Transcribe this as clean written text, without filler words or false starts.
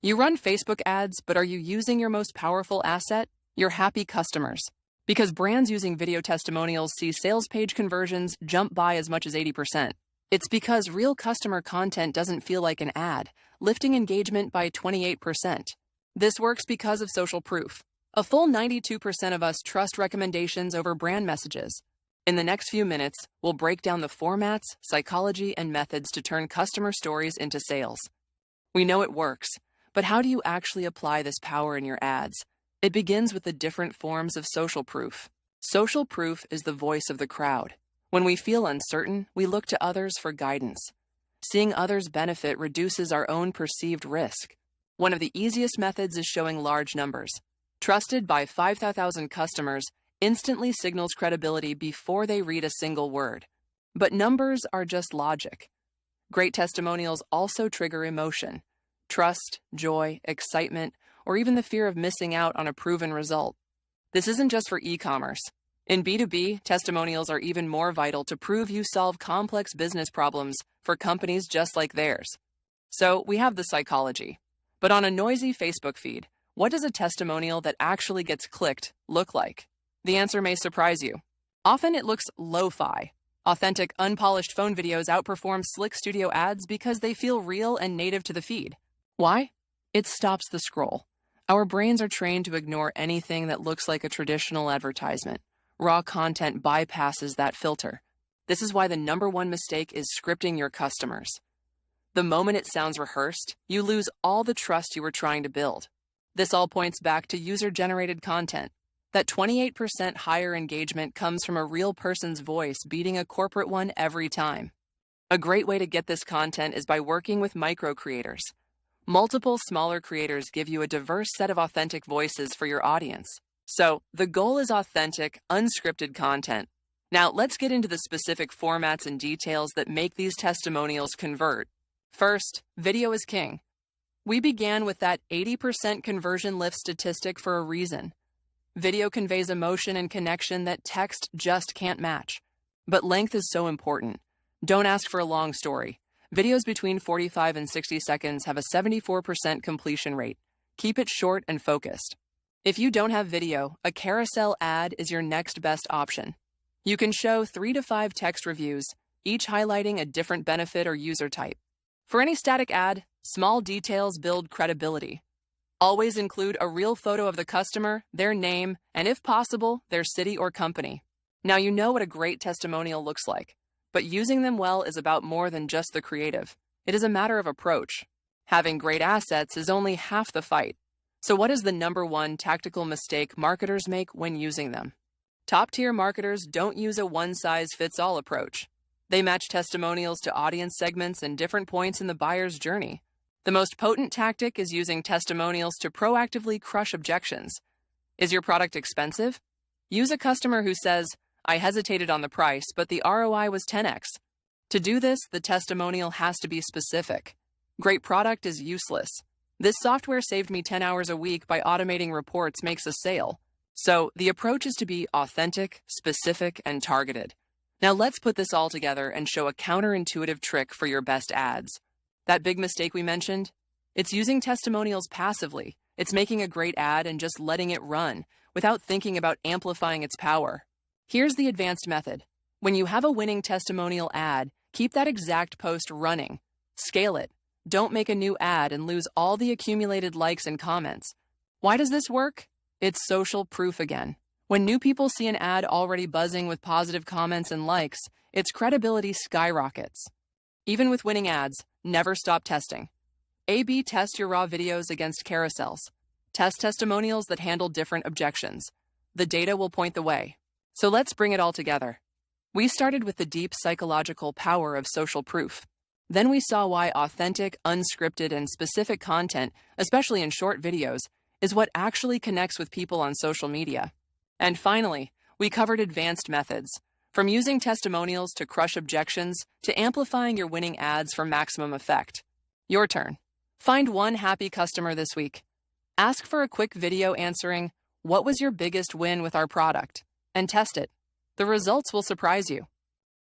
You run Facebook ads, but are you using your most powerful asset? Your happy customers. Because brands using video testimonials see sales page conversions jump by as much as 80%. It's because real customer content doesn't feel like an ad, lifting engagement by 28%. This works because of social proof. A full 92% of us trust recommendations over brand messages. In the next few minutes, we'll break down the formats, psychology, and methods to turn customer stories into sales. We know it works, but how do you actually apply this power in your ads? It begins with the different forms of social proof. Social proof is the voice of the crowd. When we feel uncertain, we look to others for guidance. Seeing others benefit reduces our own perceived risk. One of the easiest methods is showing large numbers. Trusted by 5,000 customers instantly signals credibility before they read a single word. But numbers are just logic. Great testimonials also trigger emotion. Trust, joy, excitement, or even the fear of missing out on a proven result. This isn't just for e-commerce. In B2B, testimonials are even more vital to prove you solve complex business problems for companies just like theirs. So we have the psychology. But on a noisy Facebook feed, what does a testimonial that actually gets clicked look like? The answer may surprise you. Often it looks lo-fi. Authentic, unpolished phone videos outperform slick studio ads because they feel real and native to the feed. Why? It stops the scroll. Our brains are trained to ignore anything that looks like a traditional advertisement. Raw content bypasses that filter. This is why the #1 mistake is scripting your customers. The moment it sounds rehearsed, you lose all the trust you were trying to build. This all points back to user-generated content. That 28% higher engagement comes from a real person's voice beating a corporate one every time. A great way to get this content is by working with micro-creators. Multiple smaller creators give you a diverse set of authentic voices for your audience. So, the goal is authentic, unscripted content. Now, let's get into the specific formats and details that make these testimonials convert. First, video is king. We began with that 80% conversion lift statistic for a reason. Video conveys emotion and connection that text just can't match. But length is so important. Don't ask for a long story. Videos between 45 and 60 seconds have a 74% completion rate. Keep it short and focused. If you don't have video, a carousel ad is your next best option. You can show 3 to 5 text reviews, each highlighting a different benefit or user type. For any static ad, small details build credibility. Always include a real photo of the customer, their name, and if possible, their city or company. Now you know what a great testimonial looks like. But using them well is about more than just the creative. It is a matter of approach. Having great assets is only half the fight. So what is the #1 tactical mistake marketers make when using them? Top-tier marketers don't use a one-size-fits-all approach. They match testimonials to audience segments and different points in the buyer's journey. The most potent tactic is using testimonials to proactively crush objections. Is your product expensive? Use a customer who says, "I hesitated on the price, but the ROI was 10x. To do this, the testimonial has to be specific. Great product is useless. This software saved me 10 hours a week by automating reports makes a sale. So the approach is to be authentic, specific, and targeted. Now let's put this all together and show a counterintuitive trick for your best ads. That big mistake we mentioned? It's using testimonials passively. It's making a great ad and just letting it run without thinking about amplifying its power. Here's the advanced method. When you have a winning testimonial ad, keep that exact post running. Scale it. Don't make a new ad and lose all the accumulated likes and comments. Why does this work? It's social proof again. When new people see an ad already buzzing with positive comments and likes, its credibility skyrockets. Even with winning ads, never stop testing. A/B test your raw videos against carousels. Test testimonials that handle different objections. The data will point the way. So let's bring it all together. We started with the deep psychological power of social proof. Then we saw why authentic, unscripted, and specific content, especially in short videos, is what actually connects with people on social media. And finally, we covered advanced methods, from using testimonials to crush objections to amplifying your winning ads for maximum effect. Your turn. Find one happy customer this week. Ask for a quick video answering, "What was your biggest win with our product?" and test it. The results will surprise you.